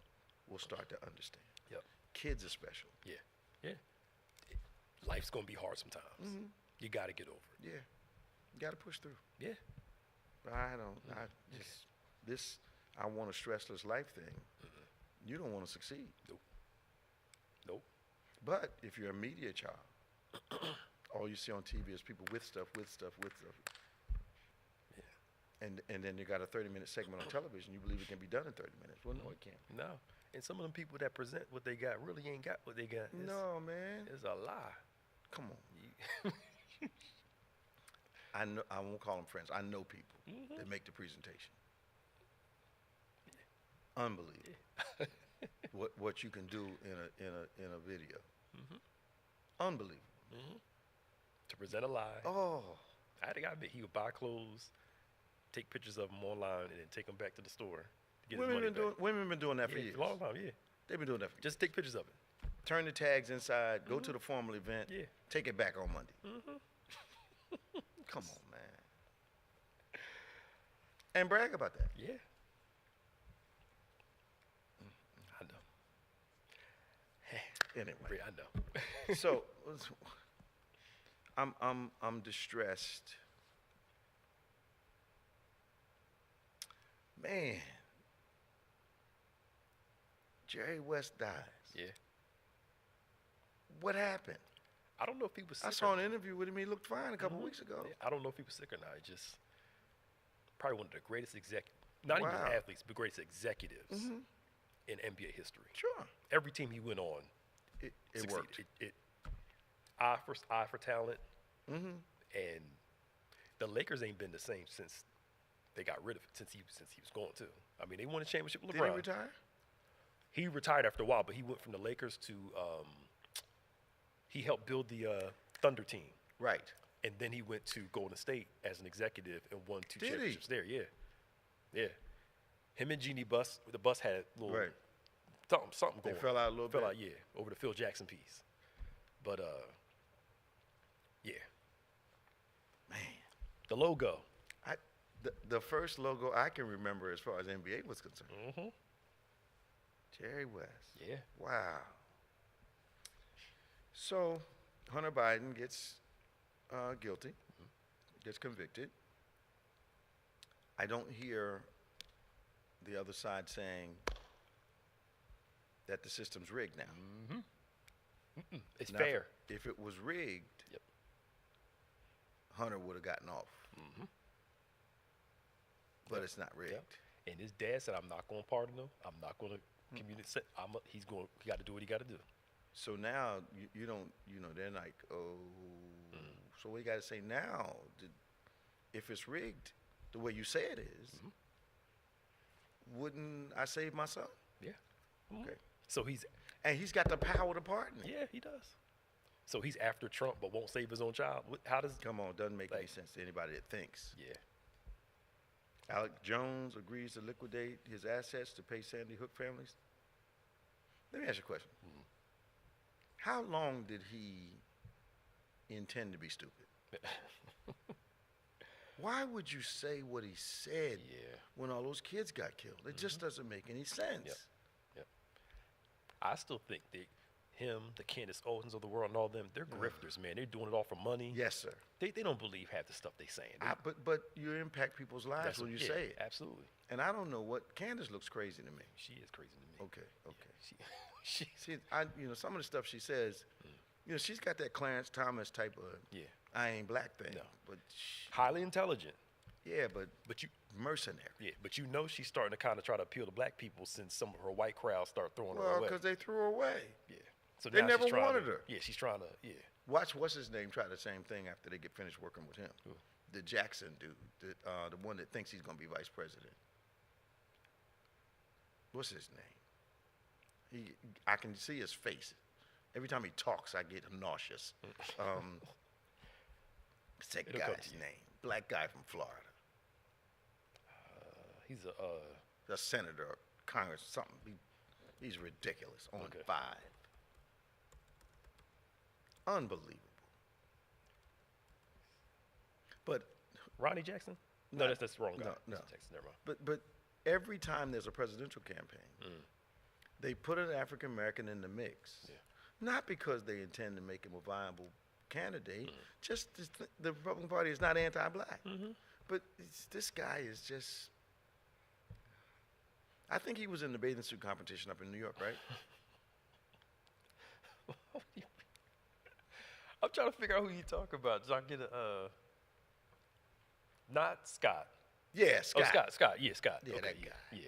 will start to understand. Yep. Kids especially. Yeah. Life's gonna be hard sometimes. You got to get over it. Yeah. You got to push through. Yeah. I want a stressless life thing. You don't want to succeed. Nope. But if you're a media child, all you see on TV is people with stuff. Yeah. And then you got a 30-minute segment on television. You believe it can be done in 30 minutes. Well, no, it can't. No. And some of them people that present what they got really ain't got what they got. No, man. It's a lie. Come on. I know. I won't call them friends. I know people that make the presentation. Yeah. Unbelievable. Yeah. what you can do in a video. Unbelievable. To present a lie. Oh. I admit he would buy clothes, take pictures of them online, and then take them back to the store to get his money back. Women been doing that for years. A long time, yeah. They've been doing that for years. Just take pictures of it. Turn the tags inside, go to the formal event, take it back on Monday. Come on, man. And brag about that. Yeah. I know. Anyway. I know. So I'm distressed. Man. Jerry West dies. Yeah. What happened? I don't know if he was sick. I saw an interview with him. He looked fine a couple weeks ago. Yeah, I don't know if he was sick or not. Just probably one of the greatest not even athletes, but greatest executives in NBA history. Sure. Every team he went on, it succeeded. worked. Eye for talent. And the Lakers ain't been the same since they got rid of it, since he was going to. I mean, they won a championship with LeBron. Did he retire? He retired after a while, but he went from the Lakers to he helped build the Thunder team. Right. And then he went to Golden State as an executive and won 2 championships there. Yeah. Yeah. Him and Jeannie Buss, the Buss had a little something going. They fell out a little bit. Fell out, yeah, over the Phil Jackson piece. But yeah. Man. The logo. The first logo I can remember as far as NBA was concerned. Jerry West. Yeah. Wow. So, Hunter Biden gets guilty, gets convicted. I don't hear the other side saying that the system's rigged now. It's now, fair. If it was rigged, Hunter would have gotten off. But it's not rigged. And his dad said, "I'm not going to pardon him. I'm not going to communicate. He got to do what he got to do." So now you don't, they're like, oh, so what you got to say now? If it's rigged the way you say it is, wouldn't I save my son? Yeah. Okay. So he's got the power to pardon him. Yeah, he does. So he's after Trump, but won't save his own child. How does? Come on, doesn't make any sense to anybody that thinks. Yeah. Alex Jones agrees to liquidate his assets to pay Sandy Hook families. Let me ask you a question. How long did he intend to be stupid? Why would you say what he said when all those kids got killed? It just doesn't make any sense. Yep. I still think that him, the Candace Owens of the world, and all them, they're grifters, man. They're doing it all for money. Yes, sir. They don't believe half the stuff they're saying. But you impact people's lives when you say it. Absolutely. And I don't know what Candace looks crazy to me. She is crazy to me. Okay. Yeah, See, some of the stuff she says, she's got that Clarence Thomas type of I ain't black thing. No. But highly intelligent. Yeah, but you mercenary. Yeah, but she's starting to kind of try to appeal to black people since some of her white crowds start throwing her away. Well, because they threw her away. Yeah. So they now never she's wanted her. Yeah, she's trying to. Yeah. What's his name? Try the same thing after they get finished working with him. Who? The Jackson dude, the one that thinks he's gonna be vice president. What's his name? I can see his face. Every time he talks, I get nauseous. What's that guy's name? Black guy from Florida. He's a senator, Congress, something. He's ridiculous. On 5. Unbelievable. But Ronnie Jackson? No, that's the wrong guy. No. Jackson, never mind. But every time there's a presidential campaign, they put an African American in the mix. Yeah. Not because they intend to make him a viable candidate, just the Republican Party is not anti-black. But this guy is just, I think he was in the bathing suit competition up in New York, right? I'm trying to figure out who you talk about. So I get a, not Scott. Yeah, Scott. Oh, Scott. Yeah, Scott. Yeah, okay, that guy. Yeah.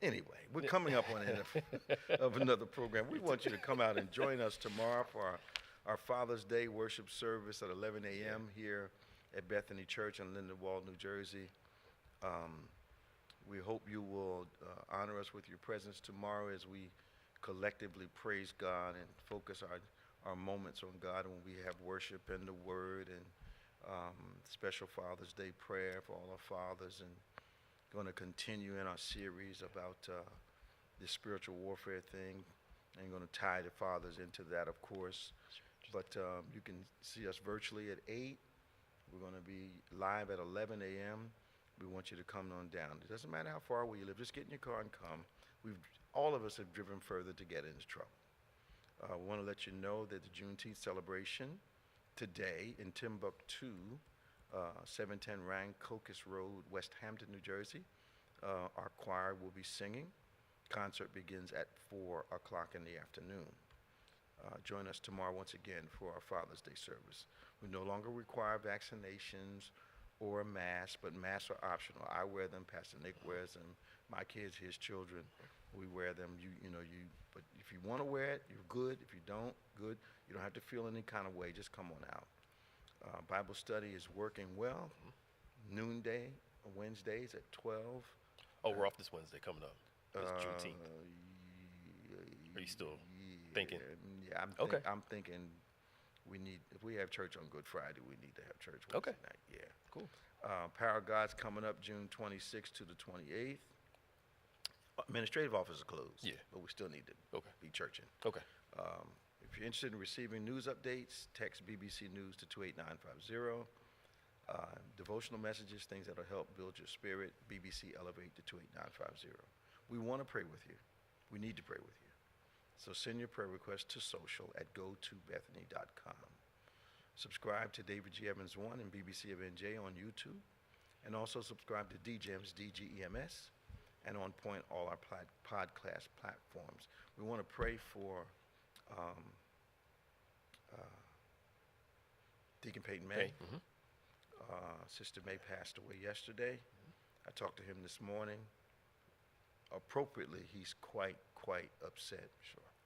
Anyway, we're coming up on the end of another program. We want you to come out and join us tomorrow for our Father's Day worship service at 11 a.m. here at Bethany Church in Lindenwold, New Jersey. We hope you will honor us with your presence tomorrow as we collectively praise God and focus our moments on God when we have worship and the Word and special Father's Day prayer for all our fathers, and going to continue in our series about the spiritual warfare thing, and going to tie the fathers into that, of course. But you can see us virtually at 8. We're going to be live at 11 a.m. We want you to come on down. It doesn't matter how far away you live. Just get in your car and come. All of us have driven further to get into trouble. We want to let you know that the Juneteenth celebration today in Timbuktu, 710 Rancocas Road, West Hampton, New Jersey. Our choir will be singing. Concert begins at 4 o'clock in the afternoon. Join us tomorrow once again for our Father's Day service. We no longer require vaccinations or a mask, but masks are optional. I wear them, Pastor Nick wears them, my kids, his children, we wear them. But if you want to wear it, you're good. If you don't, good. You don't have to feel any kind of way. Just come on out. Bible study is working well. Noonday, Wednesdays at 12. Oh, we're off this Wednesday coming up. It's Juneteenth. Are you still thinking? Yeah, I'm thinking if we have church on Good Friday, we need to have church Wednesday night. Yeah. Cool. Power of God's coming up June 26th to the 28th. Administrative offices are closed. Yeah. But we still need to be churching. Okay. If you're interested in receiving news updates, text BBC News to 28950. Devotional messages, things that will help build your spirit, BBC Elevate to 28950. We want to pray with you. We need to pray with you. So send your prayer requests to social at gotobethany.com. Subscribe to David G. Evans 1 and BBC of NJ on YouTube. And also subscribe to DGEMS, DGEMS, and On Point, all our podcast platforms. We want to pray for Deacon Peyton May. Sister May passed away yesterday. I talked to him this morning. Appropriately, he's quite upset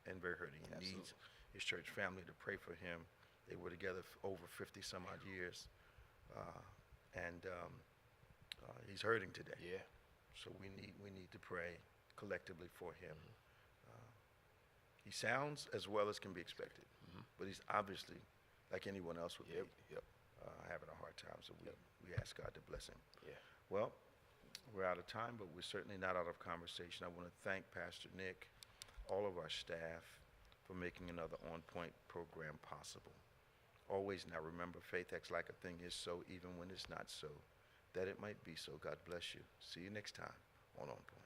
and very hurting. He needs his church family to pray for him. They were together for over 50 some odd years. He's hurting today. Yeah. So we need to pray collectively for him. He sounds as well as can be expected, but he's obviously, like anyone else would be, having a hard time. So we ask God to bless him. Yeah. Well, we're out of time, but we're certainly not out of conversation. I want to thank Pastor Nick, all of our staff, for making another On Point program possible. Always now remember, faith acts like a thing is so, even when it's not so, that it might be so. God bless you. See you next time on Point.